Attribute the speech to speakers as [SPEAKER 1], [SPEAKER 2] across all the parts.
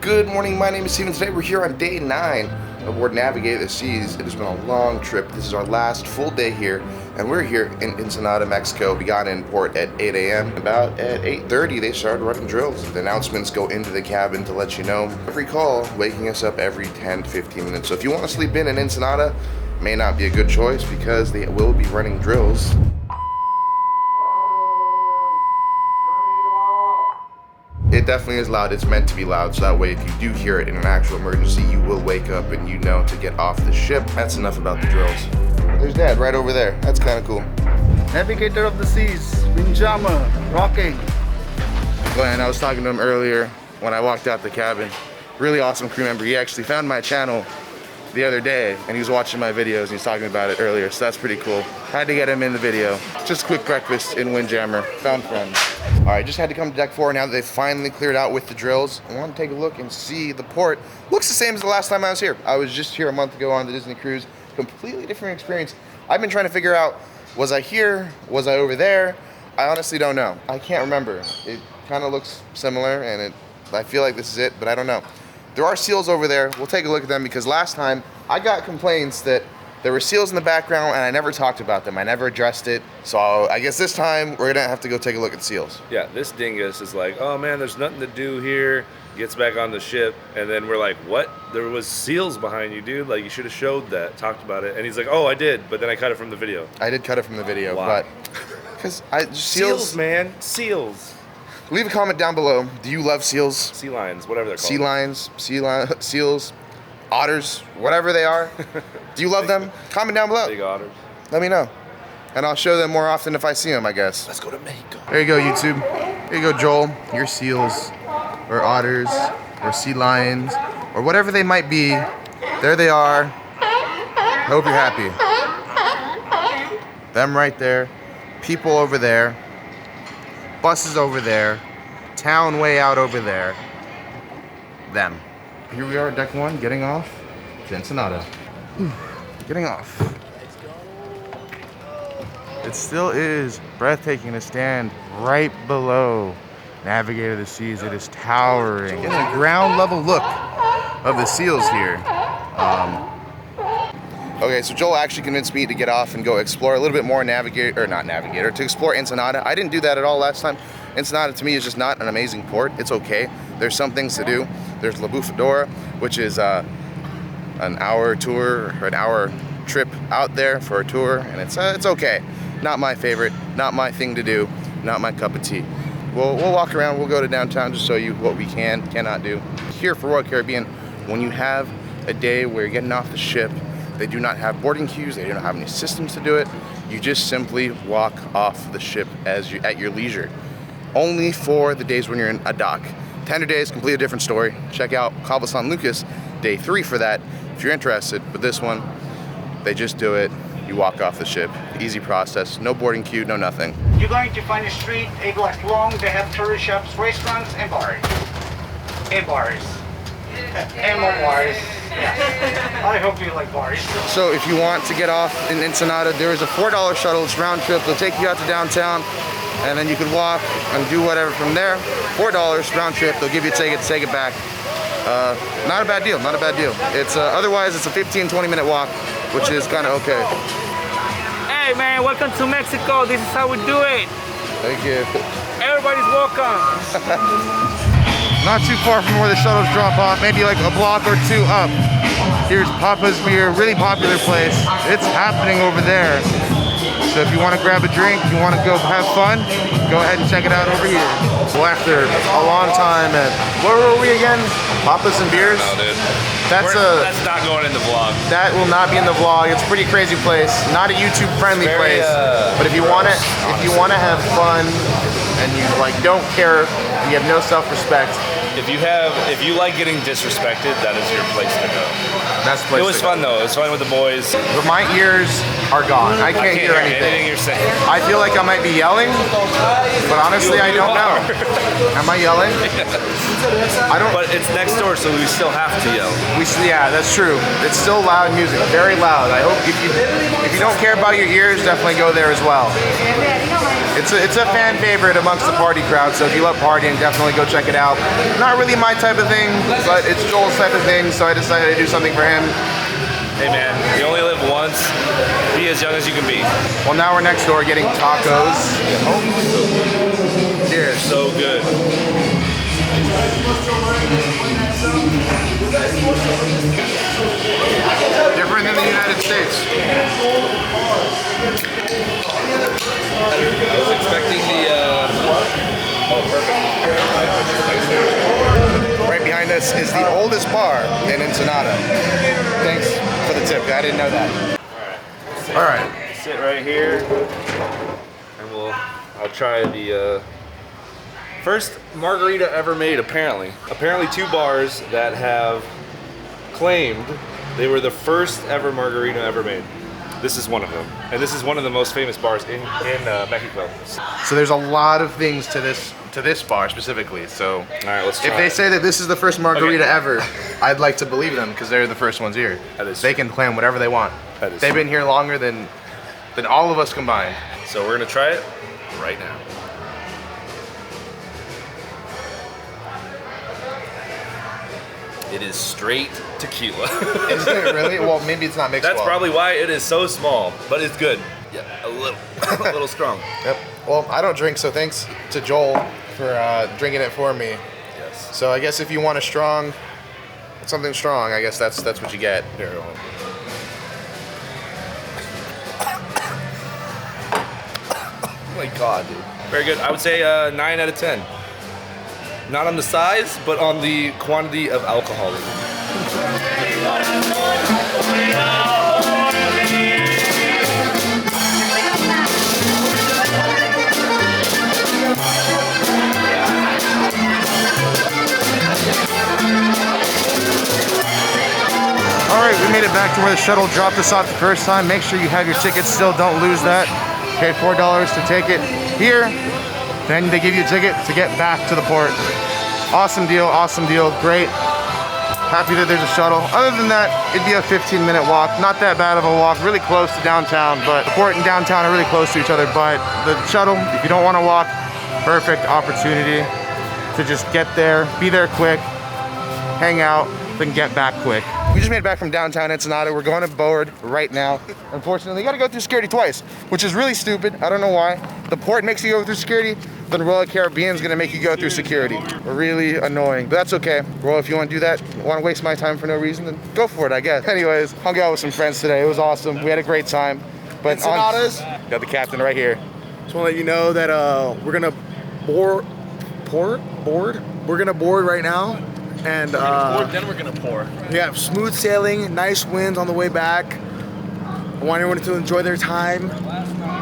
[SPEAKER 1] Good morning, my name is Steven. Today we're here on day 9 aboard Navigator the Seas. It has been a long trip. This is our last full day here, and we're here in Ensenada, Mexico. We got in port at 8 a.m. About at 8:30 they started running drills. The announcements go into the cabin to let you know. Every call waking us up every 10 to 15 minutes. So if you want to sleep in Ensenada, may not be a good choice because they will be running drills. It definitely is loud. It's meant to be loud, so that way if you do hear it in an actual emergency, you will wake up and you know to get off the ship. That's enough about the drills. There's Dad right over there. That's kind of cool.
[SPEAKER 2] Navigator of the Seas, Windjammer, rocking.
[SPEAKER 1] Glenn, I was talking to him earlier when I walked out the cabin. Really awesome crew member. He actually found my channel the other day and he was watching my videos and he was talking about it earlier, so that's pretty cool. Had to get him in the video. Just a quick breakfast in Windjammer. Found friends. All right, just had to come to deck 4 now that they've finally cleared out with the drills. I want to take a look and see the port. Looks the same as the last time I was here. I was just here a month ago on the Disney cruise. Completely different experience. I've been trying to figure out, was I here? Was I over there? I honestly don't know. I can't remember. It kind of looks similar and I feel like this is it, but I don't know. There are seals over there. We'll take a look at them because last time I got complaints that there were seals in the background and I never talked about them. I never addressed it. So I guess this time we're gonna have to go take a look at seals.
[SPEAKER 3] Yeah, this dingus is like, oh man, there's nothing to do here. Gets back on the ship and then we're like, what? There was seals behind you, dude. Like you should have showed that, talked about it. And he's like, oh, I did, but then I cut it from the video.
[SPEAKER 1] I did cut it from the video,
[SPEAKER 3] Why?
[SPEAKER 1] but because seals,
[SPEAKER 3] Seals, man, seals.
[SPEAKER 1] Leave a comment down below. Do you love seals?
[SPEAKER 3] Sea lions, whatever they're called.
[SPEAKER 1] Sea lions, seals, otters, whatever they are. Do you love them? Comment down below.
[SPEAKER 3] Big otters.
[SPEAKER 1] Let me know. And I'll show them more often if I see them, I guess.
[SPEAKER 3] Let's go to Mexico.
[SPEAKER 1] There you go, YouTube. Here you go, Joel. Your seals, or otters, or sea lions, or whatever they might be. There they are. I hope you're happy. Them right there. People over there. Buses over there. Town way out over there. Them. Here we are at deck 1, getting off to Ensenada. Getting off. It still is breathtaking to stand right below Navigator of the Seas. It is towering. Getting a ground level look of the seals here. Okay, so Joel actually convinced me to get off and go explore a little bit more to explore Ensenada. I didn't do that at all last time. Ensenada to me is just not an amazing port. It's okay. There's some things to do. There's La Bufadora, which is an hour tour or an hour trip out there for a tour, and it's okay. Not my favorite, not my thing to do, not my cup of tea. We'll walk around. We'll go to downtown to show you what we cannot do. Here for Royal Caribbean, when you have a day where you're getting off the ship, they do not have boarding queues. They do not have any systems to do it. You just simply walk off the ship at your leisure. Only for the days when you're in a dock. Tender days, completely different story. Check out Cabo San Lucas, day 3 for that if you're interested. But this one, they just do it. You walk off the ship. Easy process. No boarding queue, no nothing.
[SPEAKER 4] You're going to find a street 8 blocks long. They have tourist shops, restaurants, and bars. And bars. And more bars. Yeah. I hope you like bars.
[SPEAKER 1] So if you want to get off in Ensenada, there is a $4 shuttle. It's round trip. They'll take you out to downtown, and then you could walk and do whatever from there. $4 round trip. They'll give you a ticket to take it back. Not a bad deal. Not a bad deal. It's otherwise it's a 15-20 minute walk, which is kind of okay.
[SPEAKER 5] Hey man, welcome to Mexico. This is how we do it.
[SPEAKER 1] Thank you.
[SPEAKER 5] Everybody's welcome.
[SPEAKER 1] Not too far from where the shuttles drop off, maybe like a block or 2 up. Here's Papa's Beer, really popular place. It's happening over there. So if you want to grab a drink, you want to go have fun, go ahead and check it out over here. Well, after a long time at, where were we again? Papa's and Beers?
[SPEAKER 3] No, dude.
[SPEAKER 1] That's
[SPEAKER 3] not going in the vlog.
[SPEAKER 1] That will not be in the vlog. It's a pretty crazy place. Not a YouTube friendly place. But if you want to have fun and you like don't care, you have no self-respect.
[SPEAKER 3] If you like getting disrespected, that is your place to go.
[SPEAKER 1] That's the place.
[SPEAKER 3] It was fun though. It was fun with the boys.
[SPEAKER 1] But my ears are gone. I can't hear anything
[SPEAKER 3] you're saying.
[SPEAKER 1] I feel like I might be yelling, but honestly, I don't know. Am I yelling? I don't.
[SPEAKER 3] But it's next door, so we still have to yell.
[SPEAKER 1] Yeah, that's true. It's still loud music, very loud. I hope if you don't care about your ears, definitely go there as well. It's a fan favorite amongst the party crowd, so if you love partying, definitely go check it out. Not really my type of thing, but it's Joel's type of thing, so I decided to do something for him.
[SPEAKER 3] Hey man, you only live once. Be as young as you can be.
[SPEAKER 1] Well, now we're next door getting tacos. Cheers.
[SPEAKER 3] So good.
[SPEAKER 1] Different than the United States.
[SPEAKER 3] I was expecting the.
[SPEAKER 1] Right behind us is the oldest bar in Ensenada. Thanks for the tip. I didn't know that. All right.
[SPEAKER 3] Sit right here, and I'll try the first margarita ever made. Apparently 2 bars that have claimed they were the first ever margarita ever made. This is one of them, and this is one of the most famous bars in Mexico.
[SPEAKER 1] So there's a lot of things to this bar specifically. So
[SPEAKER 3] All right, let's try.
[SPEAKER 1] if they say that this is the first margarita
[SPEAKER 3] Okay.
[SPEAKER 1] ever, I'd like to believe them because they're the first ones here.
[SPEAKER 3] That is
[SPEAKER 1] They
[SPEAKER 3] true.
[SPEAKER 1] can claim whatever they want.
[SPEAKER 3] That is
[SPEAKER 1] They've
[SPEAKER 3] true.
[SPEAKER 1] been here longer than all of us combined.
[SPEAKER 3] So we're gonna try it right now. It is straight tequila.
[SPEAKER 1] Is it really? Well, maybe it's not mixed
[SPEAKER 3] That's
[SPEAKER 1] well.
[SPEAKER 3] probably why it is so small, but it's good. Yeah, a little strong.
[SPEAKER 1] Yep. Well, I don't drink, so thanks to Joel for drinking it for me.
[SPEAKER 3] Yes.
[SPEAKER 1] So I guess if you want something strong, I guess that's what you get.
[SPEAKER 3] Here. Oh my god, dude. Very good. I would say 9 out of 10. Not on the size, but on the quantity of alcohol.
[SPEAKER 1] All right, we made it back to where the shuttle dropped us off the first time. Make sure you have your tickets still. Don't lose that. Pay $4 to take it here. Then they give you a ticket to get back to the port. Awesome deal, great. Happy that there's a shuttle. Other than that, it'd be a 15-minute walk. Not that bad of a walk, really close to downtown, but the port and downtown are really close to each other. But the shuttle, if you don't want to walk, perfect opportunity to just get there, be there quick, hang out, then get back quick. We just made it back from downtown Ensenada. We're going aboard right now. Unfortunately, you gotta go through security twice, which is really stupid. I don't know why. The port makes you go through security, then Royal Caribbean's gonna make you go through security. Really annoying, but that's okay. Royal, if you wanna do that, wanna waste my time for no reason, then go for it, I guess. Anyways, hung out with some friends today. It was awesome. We had a great time. But
[SPEAKER 2] Ensenadas.
[SPEAKER 1] Got the captain right here.
[SPEAKER 2] Just want to let you know that we're gonna board. We're gonna board right now, and
[SPEAKER 5] Then we're gonna pour.
[SPEAKER 2] yeah, smooth sailing, nice winds on the way back. I want everyone to enjoy their time.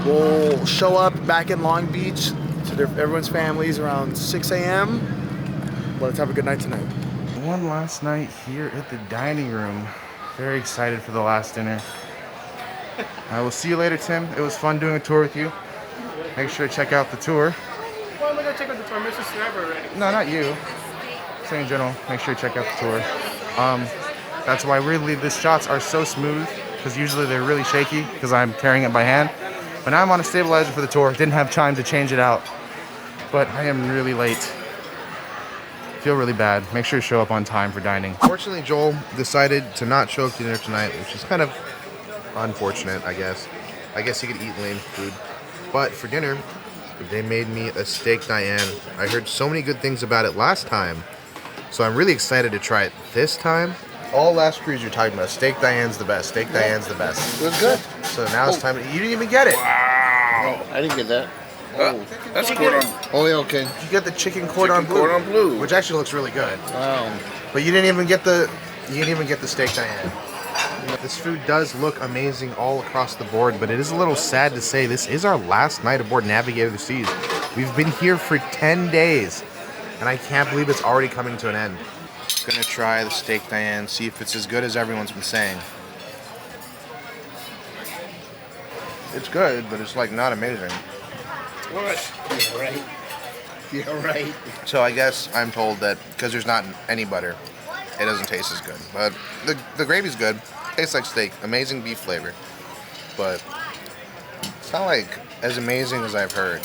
[SPEAKER 2] We'll show up back in Long Beach to everyone's families around 6 a.m. Let's have a good night tonight.
[SPEAKER 1] One last night here at the dining room. Very excited for the last dinner. I will see you later, Tim. It was fun doing a tour with you. Make sure to check out the tour.
[SPEAKER 5] Well, I'm gonna check out the tour. Mr. Snapper already.
[SPEAKER 1] No, not you. Saying in general, make sure to check out the tour. That's why weirdly the shots are so smooth, because usually they're really shaky because I'm carrying it by hand. But now I'm on a stabilizer for the tour. Didn't have time to change it out. But I am really late. Feel really bad. Make sure to show up on time for dining. Fortunately, Joel decided to not show up to dinner tonight, which is kind of unfortunate, I guess. I guess he could eat lame food. But for dinner, they made me a steak Diane. I heard so many good things about it last time, so I'm really excited to try it this time. All last cruise you're talking about, steak Diane's the best. Steak Diane's the best.
[SPEAKER 2] It was good.
[SPEAKER 1] So now it's time. You didn't even get it.
[SPEAKER 2] I didn't get that.
[SPEAKER 5] That's cordon.
[SPEAKER 2] Only okay.
[SPEAKER 1] You get the chicken cordon bleu,
[SPEAKER 5] cordon bleu.
[SPEAKER 1] which actually looks really good.
[SPEAKER 2] Wow.
[SPEAKER 1] But you didn't even get the steak Diane. This food does look amazing all across the board, but it is a little sad to say this is our last night aboard Navigator of the Seas. We've been here for 10 days, and I can't believe it's already coming to an end. Gonna try the steak Diane, see if it's as good as everyone's been saying. It's good, but it's like not amazing.
[SPEAKER 5] What?
[SPEAKER 2] Yeah, right. Yeah, right.
[SPEAKER 1] So I guess I'm told that because there's not any butter, it doesn't taste as good. But the gravy's good. Tastes like steak. Amazing beef flavor. But it's not like as amazing as I've heard.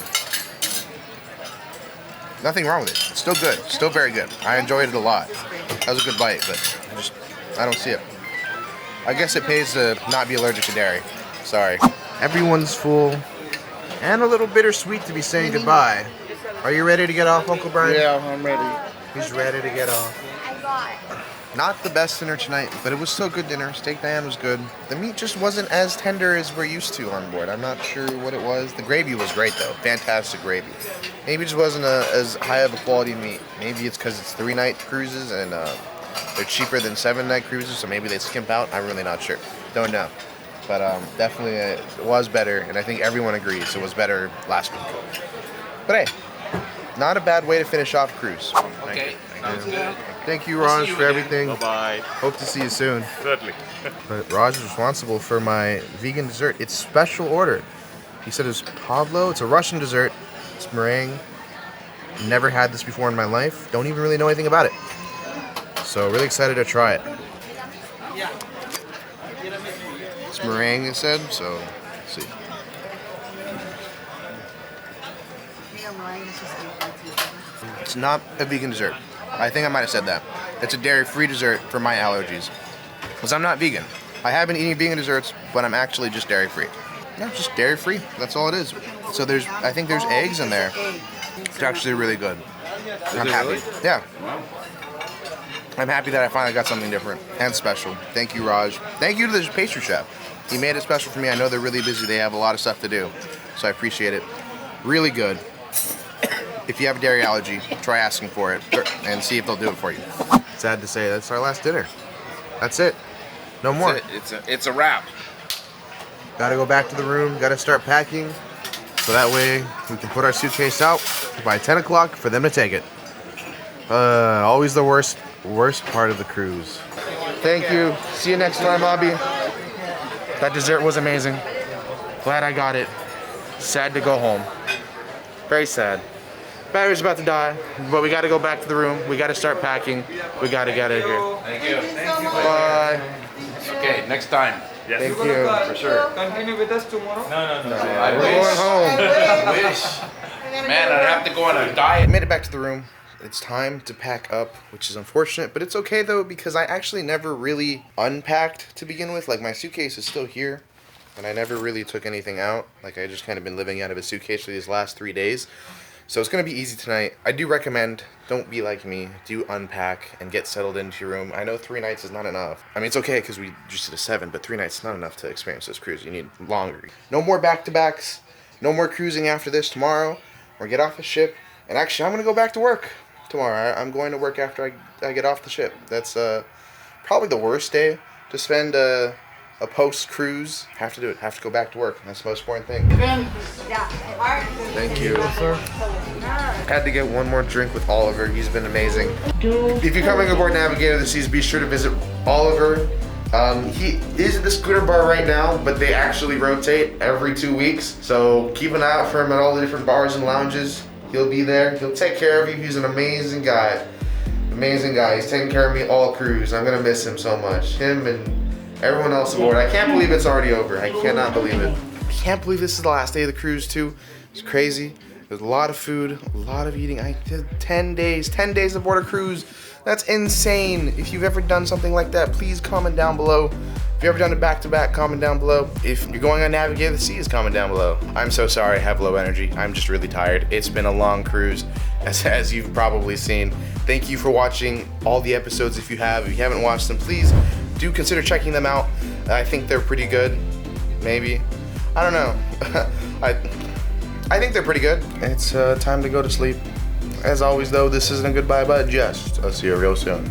[SPEAKER 1] Nothing wrong with it. It's still good. Still very good. I enjoyed it a lot. That was a good bite, but I don't see it. I guess it pays to not be allergic to dairy. Sorry. Everyone's full and a little bittersweet to be saying goodbye. Are you ready to get off, Uncle Brian?
[SPEAKER 2] Yeah, I'm ready.
[SPEAKER 1] He's ready to get off. Not the best dinner tonight, but it was still good dinner. Steak Diane was good. The meat just wasn't as tender as we're used to on board. I'm not sure what it was. The gravy was great though. Fantastic gravy. Maybe it just wasn't as high of a quality meat. Maybe it's because it's 3-night cruises and they're cheaper than 7-night cruises, so maybe they skimp out. I'm really not sure. Don't know. But definitely it was better, and I think everyone agrees it was better last week. But hey, not a bad way to finish off a cruise.
[SPEAKER 6] Okay, sounds good.
[SPEAKER 1] Thank you, Raj, for everything.
[SPEAKER 6] Bye-bye.
[SPEAKER 1] Hope to see you soon.
[SPEAKER 6] Certainly.
[SPEAKER 1] But Raj is responsible for my vegan dessert. It's special order. He said it's Pavlo. It's a Russian dessert. It's meringue. Never had this before in my life. Don't even really know anything about it. So really excited to try it. It's meringue, it said, so let's see. It's not a vegan dessert. I think I might have said that. It's a dairy-free dessert for my allergies. Because I'm not vegan. I have been eating vegan desserts, but I'm actually just dairy-free. Yeah, just dairy-free. That's all it is. So I think there's eggs in there. It's actually really good. I'm happy.
[SPEAKER 3] Really?
[SPEAKER 1] Yeah. I'm happy that I finally got something different and special. Thank you, Raj. Thank you to the pastry chef. He made it special for me. I know they're really busy. They have a lot of stuff to do. So I appreciate it. Really good. If you have a dairy allergy, try asking for it and see if they'll do it for you. Sad to say, that's our last dinner. That's it. No more.
[SPEAKER 6] It's a wrap.
[SPEAKER 1] Gotta go back to the room. Gotta start packing. So that way we can put our suitcase out by 10 o'clock for them to take it. Always the worst part of the cruise. Thank you. See you next time, Bobby. That dessert was amazing. Glad I got it. Sad to go home. Very sad. Battery's about to die, but we gotta go back to the room. We gotta start packing. We gotta get out of here.
[SPEAKER 6] Thank you.
[SPEAKER 1] Bye.
[SPEAKER 6] Okay, next time.
[SPEAKER 3] Yes.
[SPEAKER 1] Thank you.
[SPEAKER 6] For sure.
[SPEAKER 5] Continue with us tomorrow?
[SPEAKER 3] No.
[SPEAKER 6] I
[SPEAKER 1] We're
[SPEAKER 6] wish.
[SPEAKER 1] going home.
[SPEAKER 6] I wish. Man, I'd have to go on a
[SPEAKER 1] I
[SPEAKER 6] diet.
[SPEAKER 1] made it back to the room. It's time to pack up, which is unfortunate, but it's okay though because I actually never really unpacked to begin with. Like my suitcase is still here, and I never really took anything out. Like I just kind of been living out of a suitcase for these last 3 days. So it's gonna be easy tonight. I do recommend, don't be like me, do unpack and get settled into your room. I know 3 nights is not enough. I mean, it's okay because we just did a 7, but 3 nights is not enough to experience this cruise. You need longer. No more back-to-backs, no more cruising after this tomorrow, or get off the ship. And actually, I'm gonna go back to work tomorrow. I'm going to work after I get off the ship. That's probably the worst day to spend a post-cruise. Have to do it. Have to go back to work. That's the most important thing. Thank you. Had to get one more drink with Oliver. He's been amazing. If you're coming aboard Navigator this season, be sure to visit Oliver. He is at the scooter bar right now, but they actually rotate every 2 weeks. So keep an eye out for him at all the different bars and lounges. He'll be there. He'll take care of you. He's an amazing guy. Amazing guy. He's taking care of me all cruise. I'm gonna miss him so much. Him and everyone else aboard. I can't believe it's already over. I cannot believe it. I can't believe this is the last day of the cruise too. It's crazy. There's a lot of food, a lot of eating. I did 10 days aboard a cruise. That's insane. If you've ever done something like that, please comment down below. If you've ever done it back-to-back, comment down below. If you're going on Navigator the Seas, comment down below. I'm so sorry I have low energy. I'm just really tired. It's been a long cruise, as you've probably seen. Thank you for watching all the episodes if you have. If you haven't watched them, please do consider checking them out. I think they're pretty good. Maybe. I don't know. I think they're pretty good. It's time to go to sleep. As always though, this isn't a goodbye, but just I'll see you real soon.